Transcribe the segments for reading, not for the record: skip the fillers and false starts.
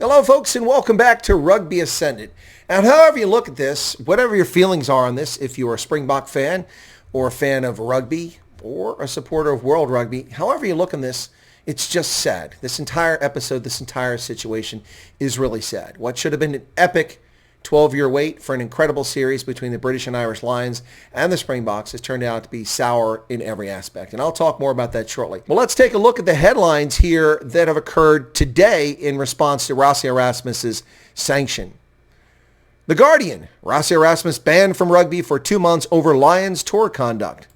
Hello, folks, and welcome back to Rugby Ascendant. And however you look at this, whatever your feelings are on this, if you're a Springbok fan or a fan of rugby or a supporter of World Rugby, however you look on this, it's just sad. This entire episode, this entire situation is really sad. What should have been an epic 12-year wait for an incredible series between the British and Irish Lions and the Springboks has turned out to be sour in every aspect. And I'll talk more about that shortly. Well, let's take a look at the headlines here that have occurred today in response to Rassie Erasmus's sanction. The Guardian, Rassie Erasmus banned from rugby for 2 months over Lions tour conduct.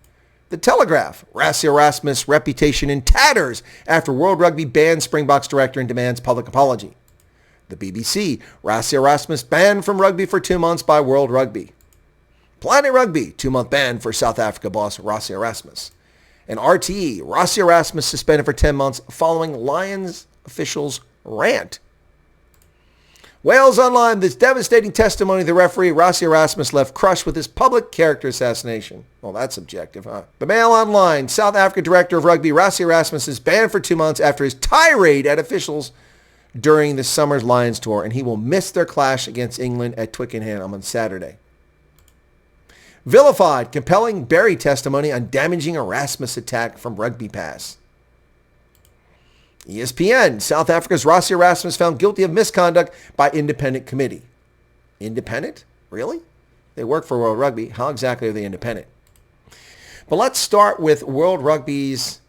The Telegraph, Rassie Erasmus reputation in tatters after World Rugby bans Springboks director and demands public apology. The BBC, Rassie Erasmus banned from rugby for 2 months by World Rugby. Planet Rugby, 2-month ban for South Africa boss Rassie Erasmus. And RTE, Rassie Erasmus suspended for 10 months following Lions officials' rant. Wales Online, this devastating testimony of the referee, Rassie Erasmus left crushed with his public character assassination. Well, that's objective, huh? The Mail Online, South Africa director of rugby, Rassie Erasmus is banned for 2 months after his tirade at officials during the summer's Lions tour, and he will miss their clash against England at Twickenham on Saturday. Vilified, compelling Barry testimony on damaging Erasmus attack from Rugby Pass. ESPN, South Africa's Rassie Erasmus found guilty of misconduct by independent committee. Independent? Really? They work for World Rugby. How exactly are they independent? But let's start with World Rugby's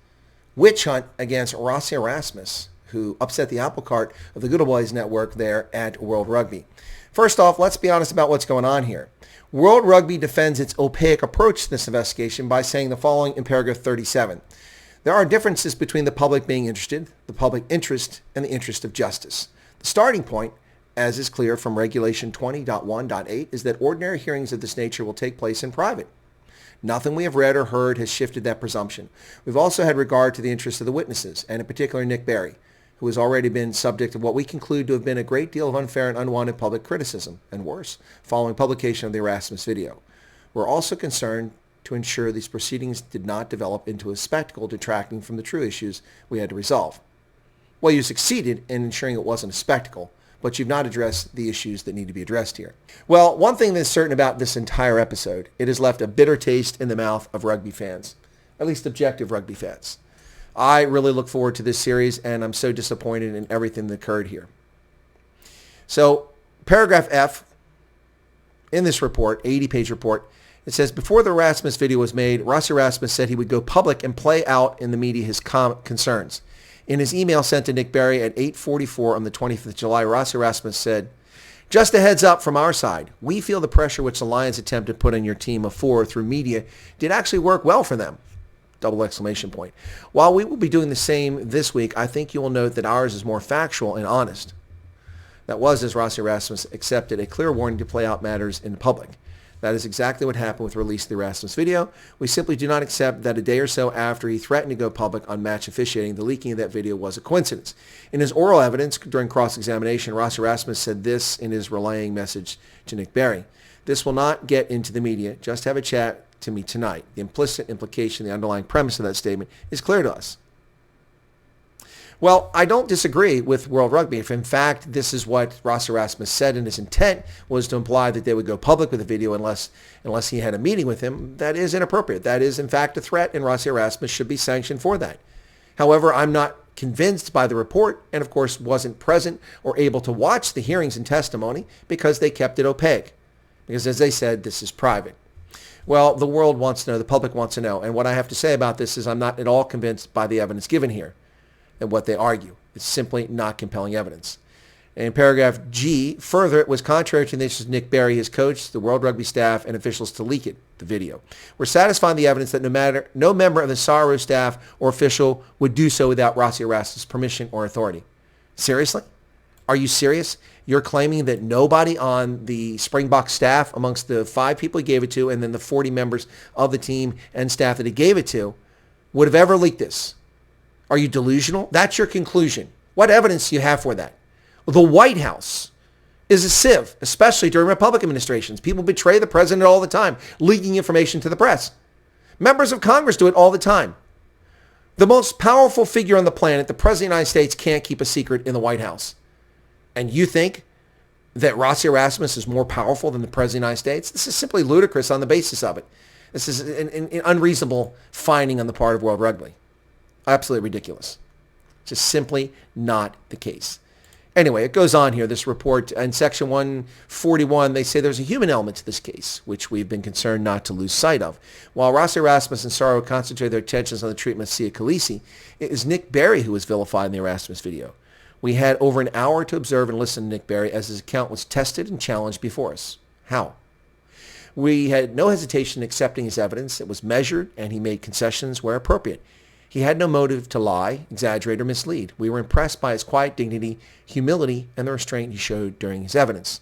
witch hunt against Rassie Erasmus, who upset the apple cart of the Good Old Boys network there at World Rugby. First off, let's be honest about what's going on here. World Rugby defends its opaque approach to this investigation by saying the following in paragraph 37. There are differences between the public being interested, the public interest, and the interest of justice. The starting point, as is clear from Regulation 20.1.8, is that ordinary hearings of this nature will take place in private. Nothing we have read or heard has shifted that presumption. We've also had regard to the interests of the witnesses, and in particular Nick Berry, who has already been subject of what we conclude to have been a great deal of unfair and unwanted public criticism, and worse, following publication of the Erasmus video. We're also concerned to ensure these proceedings did not develop into a spectacle detracting from the true issues we had to resolve. Well, you succeeded in ensuring it wasn't a spectacle, but you've not addressed the issues that need to be addressed here. Well, one thing that's certain about this entire episode, it has left a bitter taste in the mouth of rugby fans, at least objective rugby fans. I really look forward to this series, and I'm so disappointed in everything that occurred here. So, paragraph F in this report, 80-page report, it says, before the Erasmus video was made, Rassie Erasmus said he would go public and play out in the media his concerns. In his email sent to Nick Berry at 8:44 on the 25th of July, Rassie Erasmus said, just a heads up from our side. We feel the pressure which the Lions attempt to put on your team of 4 through media did actually work well for them. Double exclamation point. While we will be doing the same this week, I think you will note that ours is more factual and honest. That was as Rassie Erasmus accepted a clear warning to play out matters in public. That is exactly what happened with the release of the Erasmus video. We simply do not accept that a day or so after he threatened to go public on match officiating, the leaking of that video was a coincidence. In his oral evidence during cross-examination, Rassie Erasmus said this in his relaying message to Nick Berry. This will not get into the media. Just have a chat to me tonight. The implicit implication, the underlying premise of that statement is clear to us. Well, I don't disagree with World Rugby. If in fact this is what Rassie Erasmus said and his intent was to imply that they would go public with the video unless he had a meeting with him, that is inappropriate. That is in fact a threat, and Rassie Erasmus should be sanctioned for that. However, I'm not convinced by the report, and of course wasn't present or able to watch the hearings and testimony because they kept it opaque. Because as they said, this is private. Well, the world wants to know, the public wants to know, and what I have to say about this is I'm not at all convinced by the evidence given here and what they argue. It's simply not compelling evidence. In paragraph G, further, it was contrary to the interests of Nick Berry, his coach, the World Rugby staff, and officials to leak it, the video. We're satisfying the evidence that no member of the SARO staff or official would do so without Rassie Erasmus' permission or authority. Seriously? Are you serious? You're claiming that nobody on the Springbok staff, amongst the 5 people he gave it to and then the 40 members of the team and staff that he gave it to, would have ever leaked this? Are you delusional? That's your conclusion. What evidence do you have for that? The White House is a sieve, especially during Republican administrations. People betray the president all the time, leaking information to the press. Members of Congress do it all the time. The most powerful figure on the planet, the President of the United States, can't keep a secret in the White House. And you think that Rassie Erasmus is more powerful than the President of the United States? This is simply ludicrous on the basis of it. This is an unreasonable finding on the part of World Rugby. Absolutely ridiculous. Just simply not the case. Anyway, it goes on here, this report. In Section 141, they say there's a human element to this case, which we've been concerned not to lose sight of. While Rassie Erasmus and Saro concentrated their attentions on the treatment of Sia Khaleesi, it is Nick Berry who was vilified in the Erasmus video. We had over an hour to observe and listen to Nick Berry as his account was tested and challenged before us. How? We had no hesitation in accepting his evidence. It was measured, and he made concessions where appropriate. He had no motive to lie, exaggerate, or mislead. We were impressed by his quiet dignity, humility, and the restraint he showed during his evidence.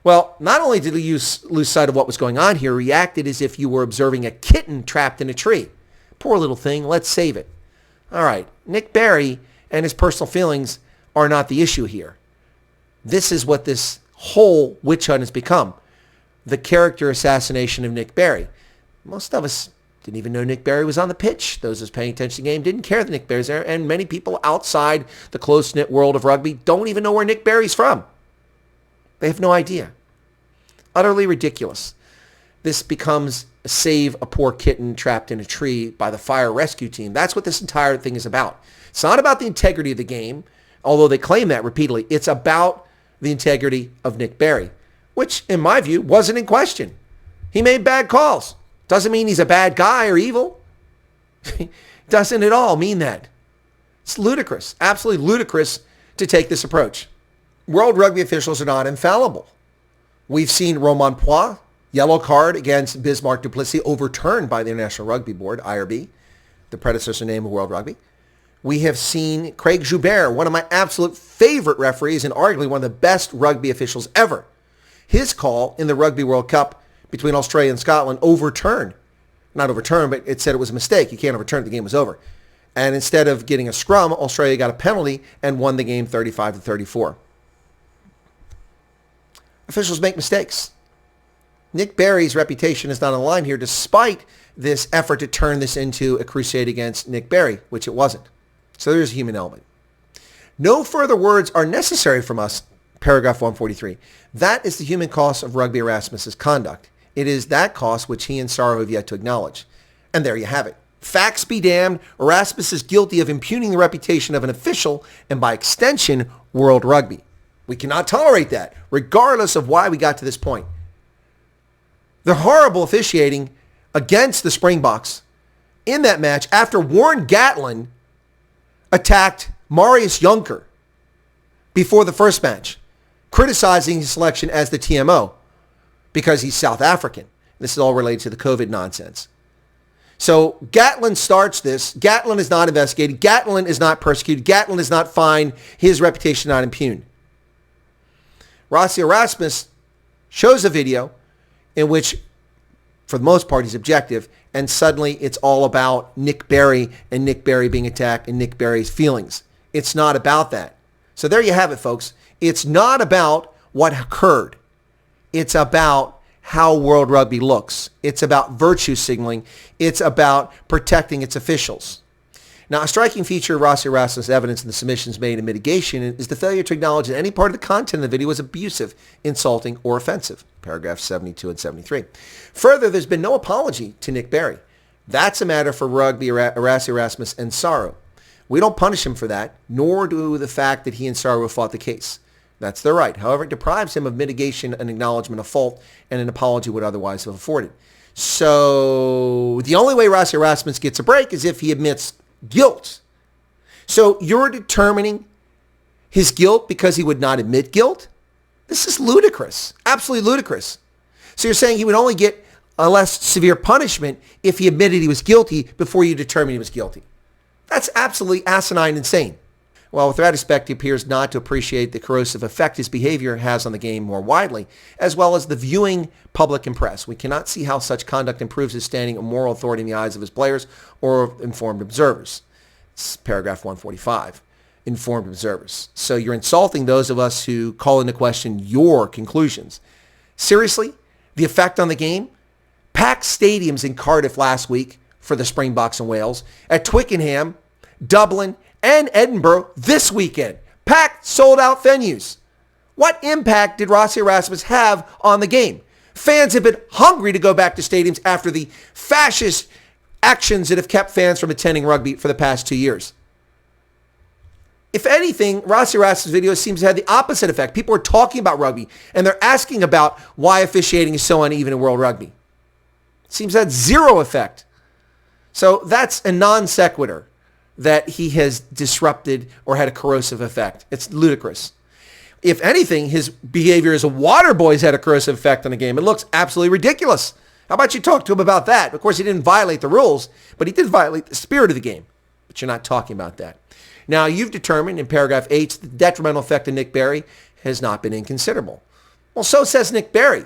Well, not only did he lose sight of what was going on here, he reacted as if you were observing a kitten trapped in a tree. Poor little thing, let's save it. All right, Nick Berry and his personal feelings are not the issue here. This is what this whole witch hunt has become. The character assassination of Nick Berry. Most of us didn't even know Nick Berry was on the pitch. Those who was paying attention to the game didn't care that Nick Berry's there, and many people outside the close-knit world of rugby don't even know where Nick Berry's from. They have no idea. Utterly ridiculous. This becomes save a poor kitten trapped in a tree by the fire rescue team. That's what this entire thing is about. It's not about the integrity of the game, although they claim that repeatedly. It's about the integrity of Nick Berry, which, in my view, wasn't in question. He made bad calls. Doesn't mean he's a bad guy or evil. Doesn't at all mean that. It's ludicrous, absolutely ludicrous to take this approach. World Rugby officials are not infallible. We've seen Romain Poix, yellow card against Bismarck du Plessis, overturned by the International Rugby Board, IRB, the predecessor name of World Rugby. We have seen Craig Joubert, one of my absolute favorite referees and arguably one of the best rugby officials ever. His call in the Rugby World Cup between Australia and Scotland overturned. Not overturned, but it said it was a mistake. You can't overturn it. The game was over. And instead of getting a scrum, Australia got a penalty and won the game 35-34. Officials make mistakes. Nick Berry's reputation is not on the line here despite this effort to turn this into a crusade against Nick Berry, which it wasn't. So there's a human element. No further words are necessary from us, paragraph 143. That is the human cost of Rugby Erasmus's conduct. It is that cost which he and Saro have yet to acknowledge. And there you have it. Facts be damned, Erasmus is guilty of impugning the reputation of an official and by extension, World Rugby. We cannot tolerate that, regardless of why we got to this point. The horrible officiating against the Springboks in that match after Warren Gatland attacked Marius Jonker before the first match, criticizing his selection as the TMO because he's South African. This is all related to the COVID nonsense. So Gatland starts this. Gatland is not investigated. Gatland is not persecuted. Gatland is not fined. His reputation not impugned. Rassie Erasmus shows a video in which, for the most part, he's objective, and suddenly it's all about Nick Berry and Nick Berry being attacked and Nick Berry's feelings. It's not about that. So there you have it, folks. It's not about what occurred. It's about how World Rugby looks. It's about virtue signaling. It's about protecting its officials. Now, a striking feature of Rassie Erasmus' evidence in the submissions made in mitigation is the failure to acknowledge that any part of the content of the video was abusive, insulting, or offensive. Paragraphs 72 and 73. Further, there's been no apology to Nick Berry. That's a matter for Rugby, Rassie Erasmus, and Saro. We don't punish him for that, nor do the fact that he and Saro fought the case. That's their right. However, it deprives him of mitigation and acknowledgement of fault, and an apology would otherwise have afforded. So the only way Rassie Erasmus gets a break is if he admits guilt. So you're determining his guilt because he would not admit guilt? This is ludicrous. Absolutely ludicrous. So you're saying he would only get a less severe punishment if he admitted he was guilty before you determined he was guilty. That's absolutely asinine and insane. Well, with that respect, he appears not to appreciate the corrosive effect his behavior has on the game more widely, as well as the viewing public and press. We cannot see how such conduct improves his standing of moral authority in the eyes of his players or informed observers. It's paragraph 145, informed observers. So you're insulting those of us who call into question your conclusions. Seriously? The effect on the game? Packed stadiums in Cardiff last week for the Springboks and Wales, at Twickenham, Dublin, and Edinburgh this weekend. Packed, sold-out venues. What impact did Rassie Erasmus have on the game? Fans have been hungry to go back to stadiums after the fascist actions that have kept fans from attending rugby for the past 2 years. If anything, Rassie Erasmus' video seems to have the opposite effect. People are talking about rugby, and they're asking about why officiating is so uneven in World Rugby. It seems to have zero effect. So that's a non sequitur that he has disrupted or had a corrosive effect. It's ludicrous. If anything, his behavior as a water boy has had a corrosive effect on the game. It looks absolutely ridiculous. How about you talk to him about that? Of course, he didn't violate the rules, but he did violate the spirit of the game. But you're not talking about that. Now, you've determined in paragraph H that the detrimental effect of Nick Berry has not been inconsiderable. Well, so says Nick Berry.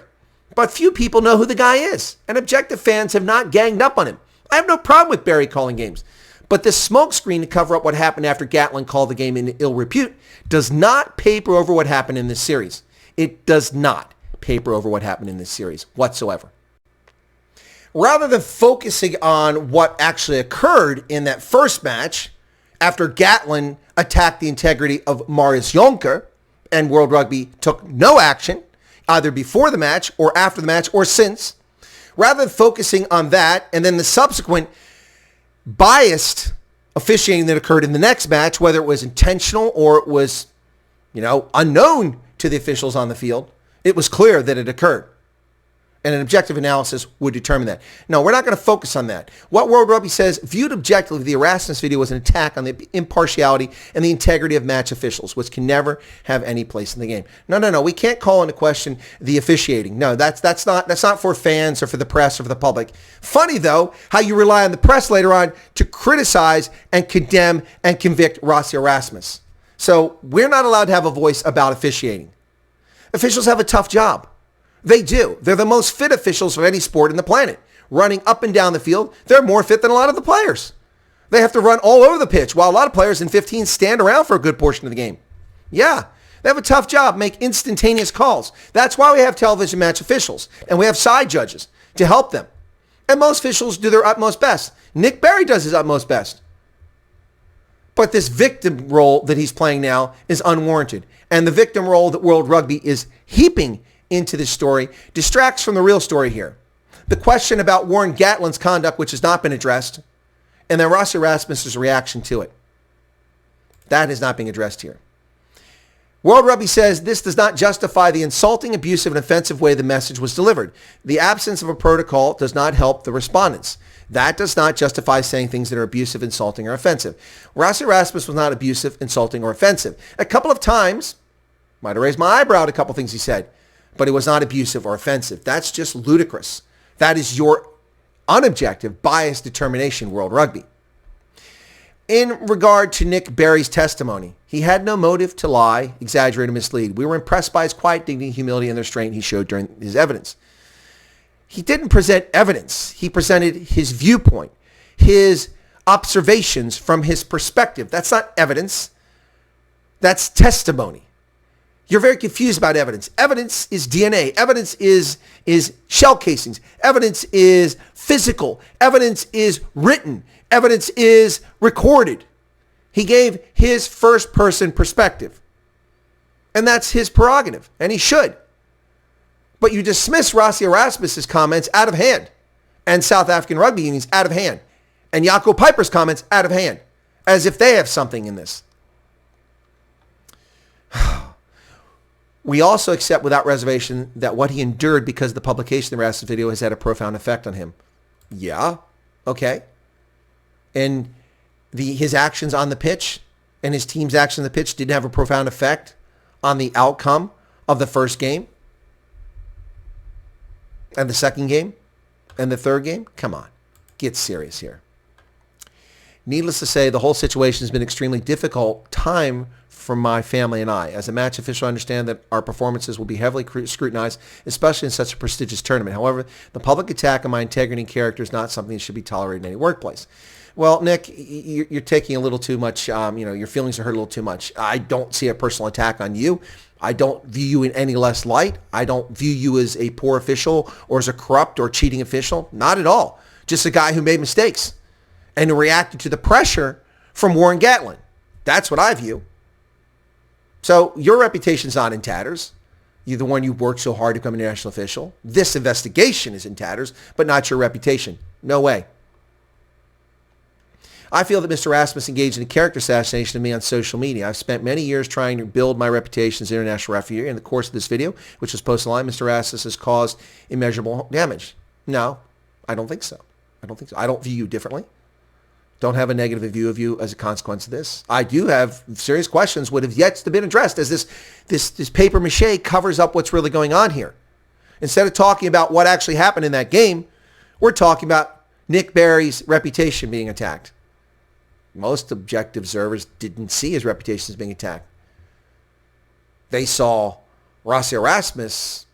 But few people know who the guy is, and objective fans have not ganged up on him. I have no problem with Berry calling games. But this smokescreen to cover up what happened after Gatland called the game in ill repute does not paper over what happened in this series. It does not paper over what happened in this series whatsoever. Rather than focusing on what actually occurred in that first match, after Gatland attacked the integrity of Marius Jonker and World Rugby took no action, either before the match or after the match or since, rather than focusing on that and then the subsequent biased officiating that occurred in the next match, whether it was intentional or it was, unknown to the officials on the field, it was clear that it occurred. And an objective analysis would determine that. No, we're not going to focus on that. What World Rugby says, viewed objectively, the Erasmus video was an attack on the impartiality and the integrity of match officials, which can never have any place in the game. No. We can't call into question the officiating. No, that's not for fans or for the press or for the public. Funny, though, how you rely on the press later on to criticize and condemn and convict Rassie Erasmus. So we're not allowed to have a voice about officiating. Officials have a tough job. They do. They're the most fit officials of any sport in the planet. Running up and down the field, they're more fit than a lot of the players. They have to run all over the pitch, while a lot of players in 15 stand around for a good portion of the game. Yeah, they have a tough job, make instantaneous calls. That's why we have television match officials, and we have side judges to help them. And most officials do their utmost best. Nick Berry does his utmost best. But this victim role that he's playing now is unwarranted. And the victim role that World Rugby is heaping into this story distracts from the real story here. The question about Warren Gatland's conduct, which has not been addressed, and then Rassie Erasmus' reaction to it. That is not being addressed here. World Rugby says this does not justify the insulting, abusive, and offensive way the message was delivered. The absence of a protocol does not help the respondents. That does not justify saying things that are abusive, insulting, or offensive. Rassie Erasmus was not abusive, insulting, or offensive. A couple of times, might have raised my eyebrow at a couple of things he said, but it was not abusive or offensive. That's just ludicrous. That is your unobjective, biased determination, World Rugby. In regard to Nick Berry's testimony, he had no motive to lie, exaggerate, or mislead. We were impressed by his quiet dignity, humility, and the restraint he showed during his evidence. He didn't present evidence. He presented his viewpoint, his observations from his perspective. That's not evidence. That's testimony. You're very confused about evidence. Evidence is DNA. Evidence is shell casings. Evidence is physical. Evidence is written. Evidence is recorded. He gave his first-person perspective. And that's his prerogative, and he should. But you dismiss Rassie Erasmus' comments out of hand, and South African Rugby Union's out of hand, and Jaco Piper's comments out of hand, as if they have something in this. We also accept without reservation that what he endured because of the publication of the Erasmus video has had a profound effect on him. Yeah, okay. And his actions on the pitch and his team's actions on the pitch didn't have a profound effect on the outcome of the first game and the second game and the third game? Come on, get serious here. Needless to say, the whole situation has been an extremely difficult time for my family and I. As a match official, I understand that our performances will be heavily scrutinized, especially in such a prestigious tournament. However, the public attack on my integrity and character is not something that should be tolerated in any workplace. Well, Nick, you're taking a little too much, your feelings are hurt a little too much. I don't see a personal attack on you. I don't view you in any less light. I don't view you as a poor official or as a corrupt or cheating official. Not at all. Just a guy who made mistakes and who reacted to the pressure from Warren Gatland. That's what I view. So your reputation's not in tatters. You're the one you worked so hard to become an international official. This investigation is in tatters, but not your reputation. No way. I feel that Mr. Erasmus engaged in a character assassination of me on social media. I've spent many years trying to build my reputation as an international referee. In the course of this video, which was posted online, Mr. Erasmus has caused immeasurable damage. No, I don't think so. I don't view you differently. Don't have a negative view of you as a consequence of this. I do have serious questions would have yet to been addressed as this paper mache covers up what's really going on here. Instead of talking about what actually happened in that game, we're talking about Nick Berry's reputation being attacked. Most objective observers didn't see his reputation as being attacked. They saw Rassie Erasmus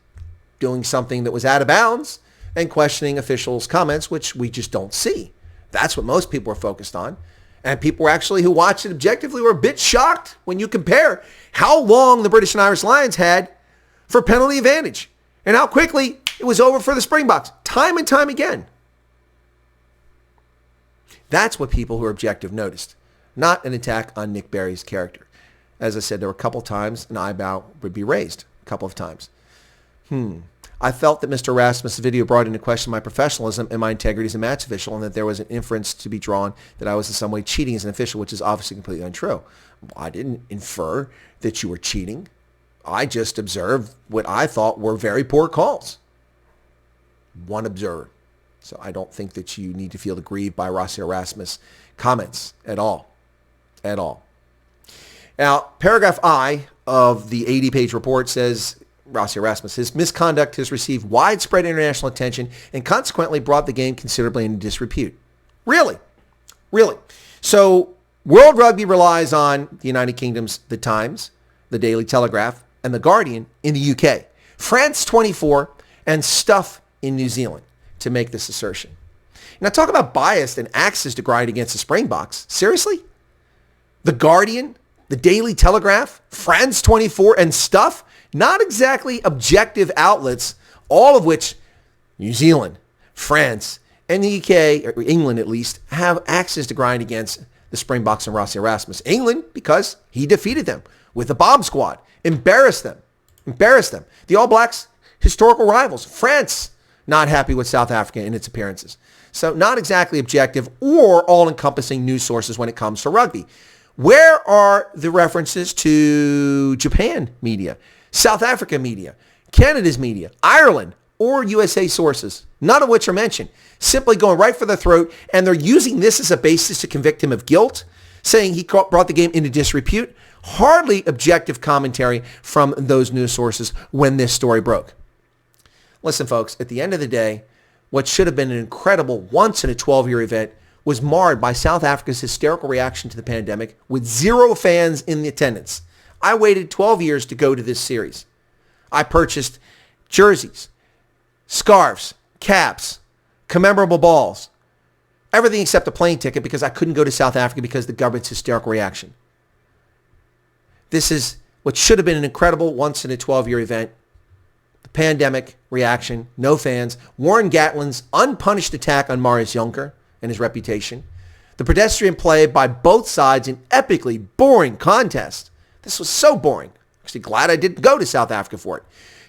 doing something that was out of bounds and questioning officials' comments, which we just don't see. That's what most people are focused on. And people actually who watched it objectively were a bit shocked when you compare how long the British and Irish Lions had for penalty advantage and how quickly it was over for the Springboks, time and time again. That's what people who are objective noticed, not an attack on Nick Berry's character. As I said, there were a couple times an eyebrow would be raised, a couple of times. I felt that Mr. Erasmus' video brought into question my professionalism and my integrity as a match official, and that there was an inference to be drawn that I was in some way cheating as an official, which is obviously completely untrue. I didn't infer that you were cheating. I just observed what I thought were very poor calls. One observer. So I don't think that you need to feel aggrieved by Rassie Erasmus' comments at all. At all. Now, paragraph I of the 80-page report says, Rassie Erasmus, his misconduct has received widespread international attention and consequently brought the game considerably into disrepute. Really? Really? So World Rugby relies on the United Kingdom's The Times, the Daily Telegraph, and The Guardian in the UK, France 24, and Stuff in New Zealand to make this assertion. Now talk about bias and axes to grind against the Springboks. Seriously? The Guardian, the Daily Telegraph, France 24, and Stuff? Not exactly objective outlets, all of which New Zealand, France, and the UK, or England at least, have axes to grind against the Springboks and Rassie Erasmus. England, because he defeated them with the bomb squad, embarrassed them. The All Blacks, historical rivals. France, not happy with South Africa in its appearances. So not exactly objective or all-encompassing news sources when it comes to rugby. Where are the references to Japan media, South Africa media, Canada's media, Ireland, or USA sources? None of which are mentioned. Simply going right for the throat, and they're using this as a basis to convict him of guilt, saying he brought the game into disrepute. Hardly objective commentary from those news sources when this story broke. Listen, folks, at the end of the day, what should have been an incredible once-in-a-12-year event was marred by South Africa's hysterical reaction to the pandemic with 0 fans in the attendance. I waited 12 years to go to this series. I purchased jerseys, scarves, caps, commemorable balls, everything except a plane ticket because I couldn't go to South Africa because of the government's hysterical reaction. This is what should have been an incredible once-in-a-12-year event. The pandemic reaction, no fans, Warren Gatland's unpunished attack on Marius Jonker and his reputation, the pedestrian play by both sides in epically boring contest. This was so boring. Actually glad I didn't go to South Africa for it.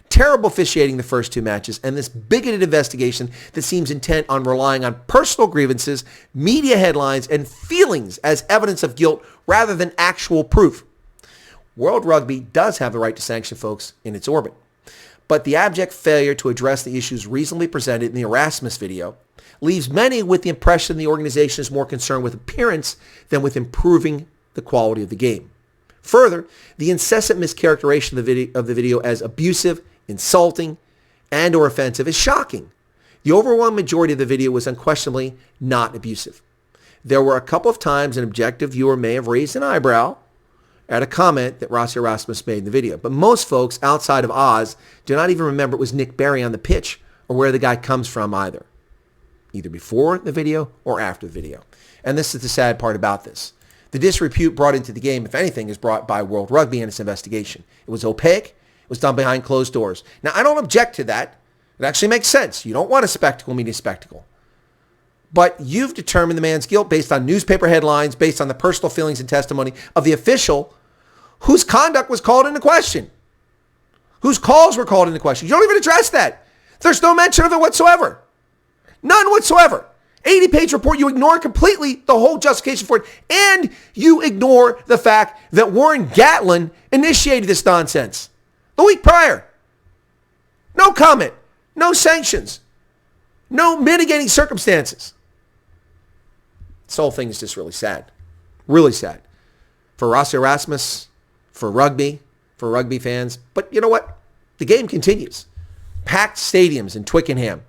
Terrible officiating the first 2 matches, and this bigoted investigation that seems intent on relying on personal grievances, media headlines, and feelings as evidence of guilt rather than actual proof. World Rugby does have the right to sanction folks in its orbit, but the abject failure to address the issues reasonably presented in the Erasmus video leaves many with the impression the organization is more concerned with appearance than with improving the quality of the game. Further, the incessant mischaracterization of the video as abusive, insulting, and or offensive is shocking. The overwhelming majority of the video was unquestionably not abusive. There were a couple of times an objective viewer may have raised an eyebrow at a comment that Rassie Erasmus made in the video, but most folks outside of Oz do not even remember it was Nick Berry on the pitch or where the guy comes from either before the video or after the video. And this is the sad part about this. The disrepute brought into the game, if anything, is brought by World Rugby and its investigation. It was opaque. It was done behind closed doors. Now, I don't object to that. It actually makes sense. You don't want a spectacle media spectacle. But you've determined the man's guilt based on newspaper headlines, based on the personal feelings and testimony of the official whose conduct was called into question, whose calls were called into question. You don't even address that. There's no mention of it whatsoever. None whatsoever. 80-page report, you ignore completely the whole justification for it, and you ignore the fact that Warren Gatland initiated this nonsense the week prior. No comment, no sanctions, no mitigating circumstances. This whole thing is just really sad. Really sad. For Rassie Erasmus, for rugby fans. But you know what? The game continues. Packed stadiums in Twickenham,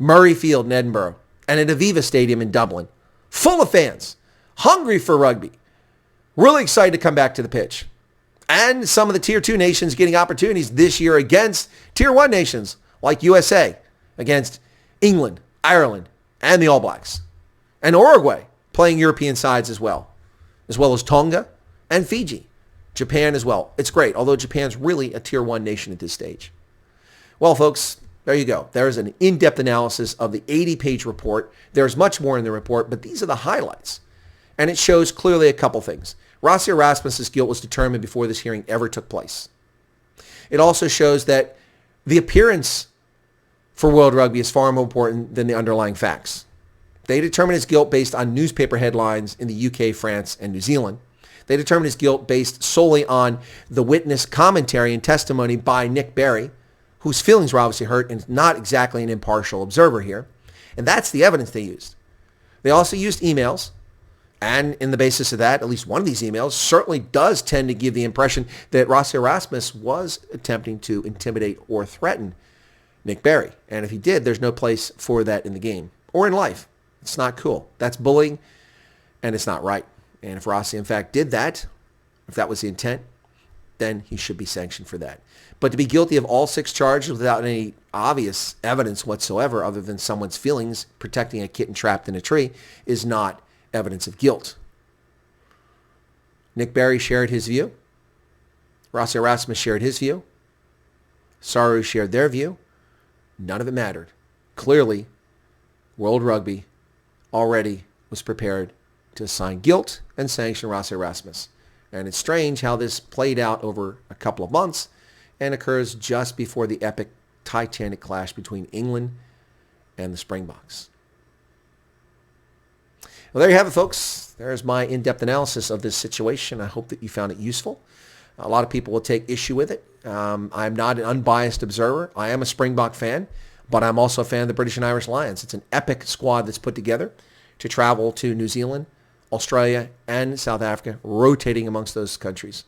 Murrayfield in Edinburgh, and at Aviva Stadium in Dublin. Full of fans, hungry for rugby, really excited to come back to the pitch. And some of the Tier 2 nations getting opportunities this year against Tier 1 nations like USA, against England, Ireland, and the All Blacks. And Uruguay playing European sides as well as Tonga and Fiji. Japan as well. It's great, although Japan's really a Tier 1 nation at this stage. Well, folks, there you go. There's an in-depth analysis of the 80-page report. There's much more in the report, but these are the highlights. And it shows clearly a couple things. Rassie Erasmus's guilt was determined before this hearing ever took place. It also shows that the appearance for World Rugby is far more important than the underlying facts. They determined his guilt based on newspaper headlines in the UK, France, and New Zealand. They determined his guilt based solely on the witness commentary and testimony by Nick Berry, whose feelings were obviously hurt and not exactly an impartial observer here. And that's the evidence they used. They also used emails. And in the basis of that, at least one of these emails certainly does tend to give the impression that Rassie Erasmus was attempting to intimidate or threaten Nick Berry. And if he did, there's no place for that in the game or in life. It's not cool. That's bullying, and it's not right. And if Rassie, in fact, did that, if that was the intent, then he should be sanctioned for that. But to be guilty of all 6 charges without any obvious evidence whatsoever other than someone's feelings protecting a kitten trapped in a tree is not evidence of guilt. Nick Berry shared his view. Rassie Erasmus shared his view. Saru shared their view. None of it mattered. Clearly, World Rugby already was prepared to assign guilt and sanction Rassie Erasmus. And it's strange how this played out over a couple of months and occurs just before the epic Titanic clash between England and the Springboks. Well, there you have it, folks. There's my in-depth analysis of this situation. I hope that you found it useful. A lot of people will take issue with it. I'm not an unbiased observer. I am a Springbok fan, but I'm also a fan of the British and Irish Lions. It's an epic squad that's put together to travel to New Zealand, Australia, and South Africa, rotating amongst those countries.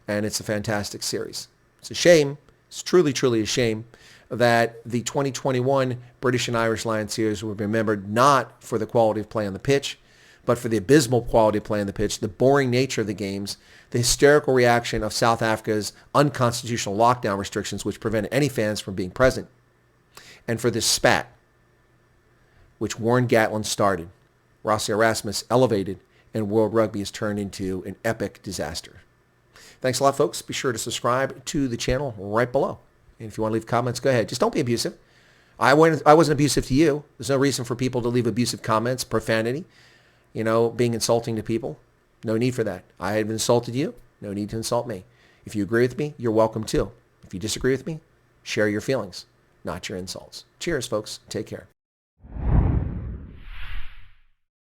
And it's a fantastic series. It's a shame. It's truly, truly a shame that the 2021 British and Irish Lions series will be remembered not for the quality of play on the pitch, but for the abysmal quality of play on the pitch, the boring nature of the games, the hysterical reaction of South Africa's unconstitutional lockdown restrictions, which prevented any fans from being present, and for this spat, which Warren Gatland started, Rassie Erasmus elevated, and World Rugby has turned into an epic disaster. Thanks a lot, folks. Be sure to subscribe to the channel right below. And if you want to leave comments, go ahead. Just don't be abusive. I wasn't abusive to you. There's no reason for people to leave abusive comments, profanity, being insulting to people. No need for that. I have insulted you. No need to insult me. If you agree with me, you're welcome to. If you disagree with me, share your feelings, not your insults. Cheers, folks. Take care.